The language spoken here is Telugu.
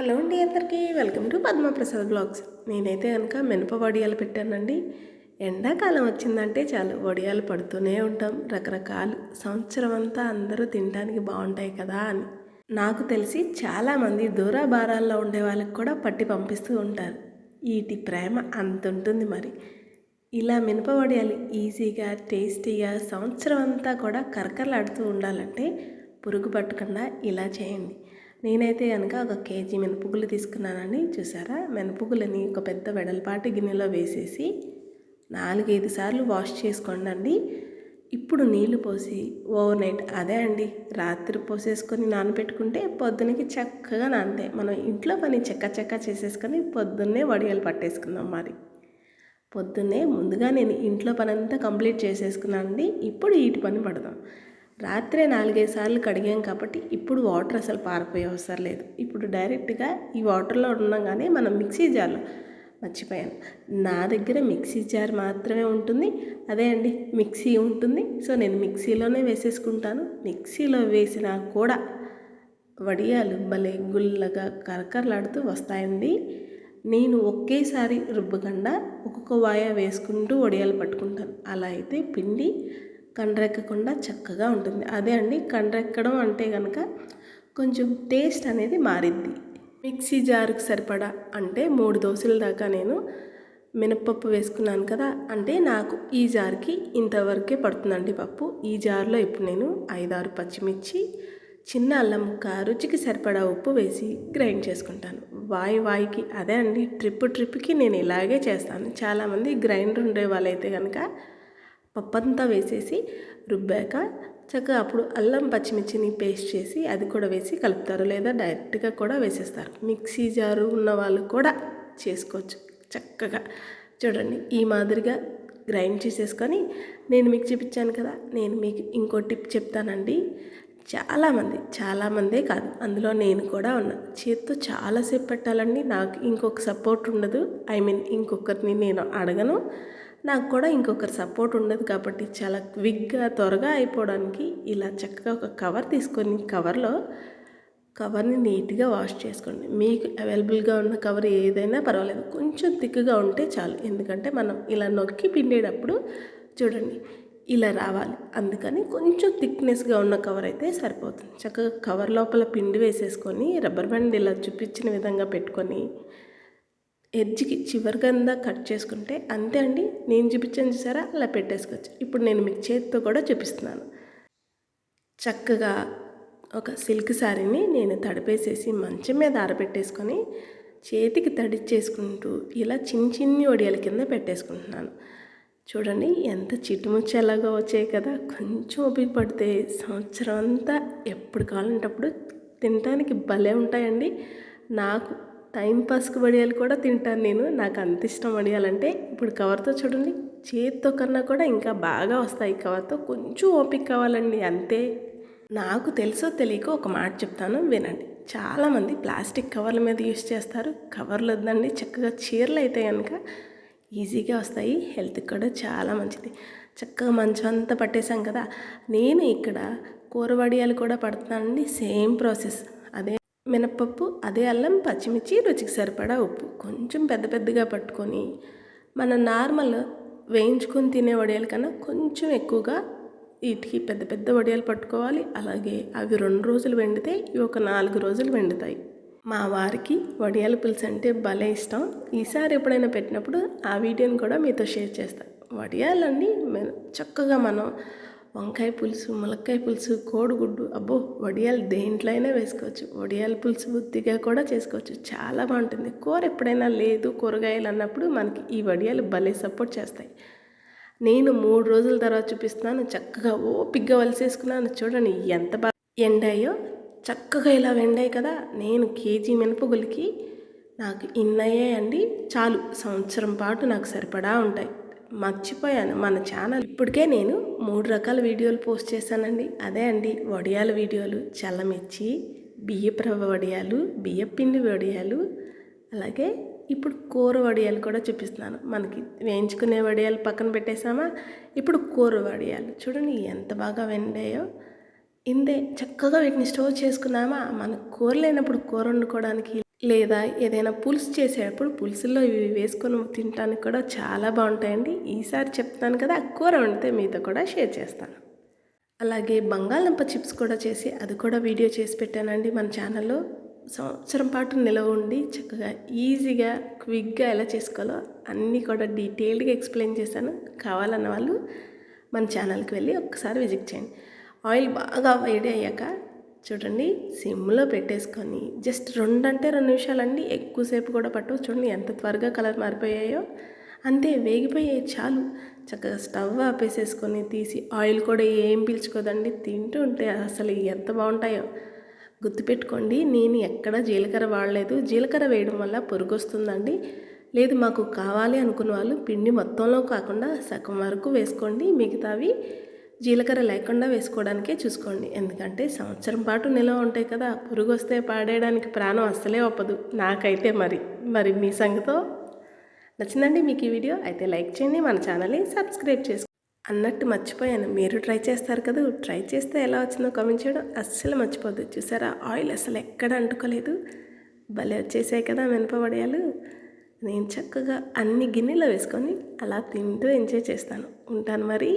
హలో అండి, అందరికీ వెల్కమ్ టు పద్మప్రసాద్ బ్లాగ్స్. నేనైతే కనుక మినప వడియాలు పెట్టానండి. ఎండాకాలం వచ్చిందంటే చాలు వడియాలు పడుతూనే ఉంటాం. రకరకాలు సంవత్సరం అంతా అందరూ తినడానికి బాగుంటాయి కదా అని. నాకు తెలిసి చాలామంది దూరాభారాల్లో ఉండే వాళ్ళకి కూడా పట్టి పంపిస్తూ ఉంటారు. వీటి ప్రేమ అంత ఉంటుంది మరి. ఇలా మినప వడియాలు ఈజీగా టేస్టీగా సంవత్సరం అంతా కూడా కరకరలాడుతూ ఉండాలంటే పురుగు పట్టకుండా ఇలా చేయండి. నేనైతే కనుక 1 కేజీ మినపగుళ్ళు తీసుకున్నానండి. చూసారా, మినపగుళ్ళని ఒక పెద్ద వెడల్పాటి గిన్నెలో వేసేసి 4-5 సార్లు వాష్ చేసుకోండి. ఇప్పుడు నీళ్లు పోసి ఓవర్ నైట్, అదే అండి రాత్రి పోసేసుకొని నానబెట్టుకుంటే పొద్దునకి చక్కగా నానతాయి. మనం ఇంట్లో పని చెక్క చేసేసుకొని పొద్దున్నే వడియాలు పట్టేసుకుందాం. మరి పొద్దున్నే ముందుగా నేను ఇంట్లో పని అంతా కంప్లీట్ చేసేసుకున్నానండి. ఇప్పుడు వీటి పని పడదాం. రాత్రే 4-5 సార్లు కడిగాం కాబట్టి ఇప్పుడు వాటర్ అసలు పారిపోయే అవసరం లేదు. ఇప్పుడు డైరెక్ట్గా ఈ వాటర్లో ఉండగానే మనం మిక్సీ జార్లో, మర్చిపోయాను, నా దగ్గర మిక్సీ జార్ మాత్రమే ఉంటుంది. అదే అండి మిక్సీ ఉంటుంది. సో నేను మిక్సీలోనే వేసేసుకుంటాను. మిక్సీలో వేసినా కూడా వడియాలు భలే గుల్లగా కరకరలాడుతూ వస్తాయండి. నేను ఒకేసారి రుబ్బకుండా ఒక్కొక్క వాయ వేసుకుంటూ వడియాలు పట్టుకుంటాను. అలా అయితే పిండి కండ్రెక్కకుండా చక్కగా ఉంటుంది. అదే అండి కండ్రెక్కడం అంటే కనుక కొంచెం టేస్ట్ అనేది మారిద్ది. మిక్సీ జారుకు సరిపడా అంటే 3 దోశల దాకా నేను మినపప్పు వేసుకున్నాను కదా, అంటే నాకు ఈ జార్కి ఇంతవరకే పడుతుందండి పప్పు. ఈ జార్లో ఇప్పుడు నేను 5-6 పచ్చిమిర్చి, చిన్న అల్లం ముక్క, రుచికి సరిపడా ఉప్పు వేసి గ్రైండ్ చేసుకుంటాను. వాయికి అదే అండి ట్రిప్కి నేను ఇలాగే చేస్తాను. చాలామంది గ్రైండర్ ఉండే వాళ్ళైతే కనుక పప్పంతా వేసేసి రుబ్బాక చక్కగా అప్పుడు అల్లం పచ్చిమిర్చిని పేస్ట్ చేసి అది కూడా వేసి కలుపుతారు, లేదా డైరెక్ట్గా కూడా వేసేస్తారు. మిక్సీ జారు ఉన్న వాళ్ళు కూడా చేసుకోవచ్చు చక్కగా. చూడండి ఈ మాదిరిగా గ్రైండ్ చేసేసుకొని నేను మీకు చూపించాను కదా. నేను మీకు ఇంకో టిప్ చెప్తానండి. చాలామందే కాదు, అందులో నేను కూడా ఉన్నా. చేత్తో చాలాసేపు పెట్టాలండి. నాకు ఇంకొక సపోర్ట్ ఉండదు. ఇంకొకరిని నేను అడగను. నాకు కూడా ఇంకొకరి సపోర్ట్ ఉండదు కాబట్టి చాలా క్విక్గా త్వరగా అయిపోవడానికి ఇలా చక్కగా ఒక కవర్ తీసుకొని కవర్ని నీట్గా వాష్ చేసుకోండి. మీకు అవైలబుల్గా ఉన్న కవర్ ఏదైనా పర్వాలేదు, కొంచెం థిక్గా ఉంటే చాలు. ఎందుకంటే మనం ఇలా నొక్కి పిండేటప్పుడు చూడండి ఇలా రావాలి. అందుకని కొంచెం థిక్నెస్గా ఉన్న కవర్ అయితే సరిపోతుంది. చక్కగా కవర్ లోపల పిండి వేసేసుకొని రబ్బర్ బ్యాండ్ ఇలా చూపించిన విధంగా పెట్టుకొని ఎడ్జ్కి చివరిగా కట్ చేసుకుంటే అంతే అండి. నేను చూపించాను చూసారా, అలా పెట్టేసుకోవచ్చు. ఇప్పుడు నేను మీకు చేతితో కూడా చూపిస్తున్నాను. చక్కగా ఒక సిల్క్ శారీని నేను తడిపేసేసి మంచం మీద ఆరబెట్టేసుకొని చేతికి తడిచేసుకుంటూ ఇలా చిన్ని వడియాల కింద పెట్టేసుకుంటున్నాను. చూడండి ఎంత చిట్టుముచ్చేలాగా వచ్చాయి కదా. కొంచెం ఓపిక పడితే సంవత్సరం అంతా ఎప్పుడు కావాలంటప్పుడు తినడానికి భలే ఉంటాయండి. నాకు టైంపాస్కి వడియాలు కూడా తింటాను నేను. నాకు అంత ఇష్టం వడియాలంటే. ఇప్పుడు కవర్తో చూడండి, చేతితో కన్నా కూడా ఇంకా బాగా వస్తాయి. కవర్తో కొంచెం ఓపిక కావాలండి, అంతే. నాకు తెలుసో తెలియక ఒక మాట చెప్తాను, వినండి. చాలామంది ప్లాస్టిక్ కవర్ల మీద యూస్ చేస్తారు. కవర్లు వద్దండి, చక్కగా చీరలు అయితే కనుక ఈజీగా వస్తాయి. హెల్త్కి కూడా చాలా మంచిది. చక్కగా మంచం అంతా పట్టేశాం కదా. నేను ఇక్కడ కూర వడియాలు కూడా పడుతున్నానండి. Same process. అదే మినపప్పు, అదే అల్లం పచ్చిమిర్చి, రుచికి సరిపడా ఉప్పు కొంచెం పెద్దగా పట్టుకొని మన నార్మల్ వేయించుకొని తినే వడియాల కన్నా కొంచెం ఎక్కువగా వీటికి పెద్ద వడియాలు పట్టుకోవాలి. అలాగే అవి 2 రోజులు వెండితే ఇవి ఒక 4 రోజులు వెండుతాయి. మా వారికి వడియాల పులుసు అంటే భలే ఇష్టం. ఈసారి ఎప్పుడైనా పెట్టినప్పుడు ఆ వీడియోని కూడా మీతో షేర్ చేస్తాను. వడియాలన్నీ చక్కగా మనం వంకాయ పులుసు, ములక్కాయ పులుసు, కోడిగుడ్డు, అబ్బో వడియాలు దేంట్లో అయినా వేసుకోవచ్చు. వడియాల పులుసు బుద్ధిగా కూడా చేసుకోవచ్చు, చాలా బాగుంటుంది. కూర ఎప్పుడైనా లేదు కూరగాయలు అన్నప్పుడు మనకి ఈ వడియాలు భలే సపోర్ట్ చేస్తాయి. నేను 3 రోజుల తర్వాత చూపిస్తున్నాను. చక్కగా ఓపిగ్గా వలిసేసుకున్నాను. చూడండి ఎంత బాగా ఎండాయో. చక్కగా ఇలా వెండాయి కదా. నేను కేజీ మినపగుళ్ళకి నాకు ఇన్నయ్యాయండి. చాలు, సంవత్సరం పాటు నాకు సరిపడా ఉంటాయి. మర్చిపోయాను, మన ఛానల్ ఇప్పటికే నేను 3 రకాల వీడియోలు పోస్ట్ చేశానండి. అదే అండి వడియాల వీడియోలు, చల్లమిర్చి, బియ్యపు రవ్వ వడియాలు, బియ్యపు పిండి వడియాలు, అలాగే ఇప్పుడు కూర వడియాలు కూడా చూపిస్తున్నాను. మనకి వేయించుకునే వడియాలు పక్కన పెట్టేసామా, ఇప్పుడు కూర వడియాలు చూడండి ఎంత బాగా వెండాయో. ఇంతే చక్కగా వీటిని స్టోర్ చేసుకున్నామా, మనకు కూర లేనప్పుడు కూర వండుకోవడానికి లేదా ఏదైనా పులుసు చేసేటప్పుడు పులుసులో ఇవి వేసుకొని తినడానికి కూడా చాలా బాగుంటాయండి. ఈసారి చెప్తాను కదా, కూర వండితే మీతో కూడా షేర్ చేస్తాను. అలాగే బంగాళదుంప చిప్స్ కూడా చేసి అది కూడా వీడియో చేసి పెట్టానండి మన ఛానల్లో. సంవత్సరం పాటు నిలవ ఉండి చక్కగా ఈజీగా క్విక్గా ఎలా చేసుకోవాలో అన్నీ కూడా డీటెయిల్డ్గా ఎక్స్ప్లెయిన్ చేశాను. కావాలన్న వాళ్ళు మన ఛానల్కి వెళ్ళి ఒక్కసారి విజిట్ చేయండి. ఆయిల్ బాగా వేడి అయ్యాక చూడండి, సిమ్లో పెట్టేసుకొని జస్ట్ 2 అంటే 2 నిమిషాలండి, ఎక్కువసేపు కూడా పట్టవు. చూడండి ఎంత త్వరగా కలర్ మారిపోయాయో. అంతే, వేగిపోయాయి చాలు. చక్కగా స్టవ్ ఆపేసేసుకొని తీసి, ఆయిల్ కూడా ఏం పీల్చుకోదండి. తింటూ ఉంటే అసలు ఎంత బాగుంటాయో. గుర్తుపెట్టుకోండి, నేను ఎక్కడ జీలకర్ర వాడలేదు. జీలకర్ర వేయడం వల్ల పొరుగు వస్తుందండి. లేదు మాకు కావాలి అనుకున్న వాళ్ళు పిండి మొత్తంలో కాకుండా సగం వరకు వేసుకోండి, మిగతావి జీలకర్ర లేకుండా వేసుకోవడానికే చూసుకోండి. ఎందుకంటే సంవత్సరం పాటు నిల్వ ఉంటాయి కదా, పురుగు వస్తే పాడేయడానికి ప్రాణం అస్సలే ఒప్పదు నాకైతే. మరి మీ సంగతో నచ్చిందండి మీకు ఈ వీడియో? అయితే లైక్ చేయండి, మన ఛానల్ని సబ్స్క్రైబ్ చేసుకోండి. అన్నట్టు మర్చిపోయాను, మీరు ట్రై చేస్తారు కదా, ట్రై చేస్తే ఎలా వచ్చిందో కామెంట్ చేయడం అస్సలు మర్చిపోద్దు. చూసారా, ఆయిల్ అసలు ఎక్కడ అంటుకోలేదు, భలే వచ్చేసాయి కదా మినపవడియాలు. నేను చక్కగా అన్ని గిన్నెలో వేసుకొని అలా తింటూ ఎంజాయ్ చేస్తాను. ఉంటాను మరి.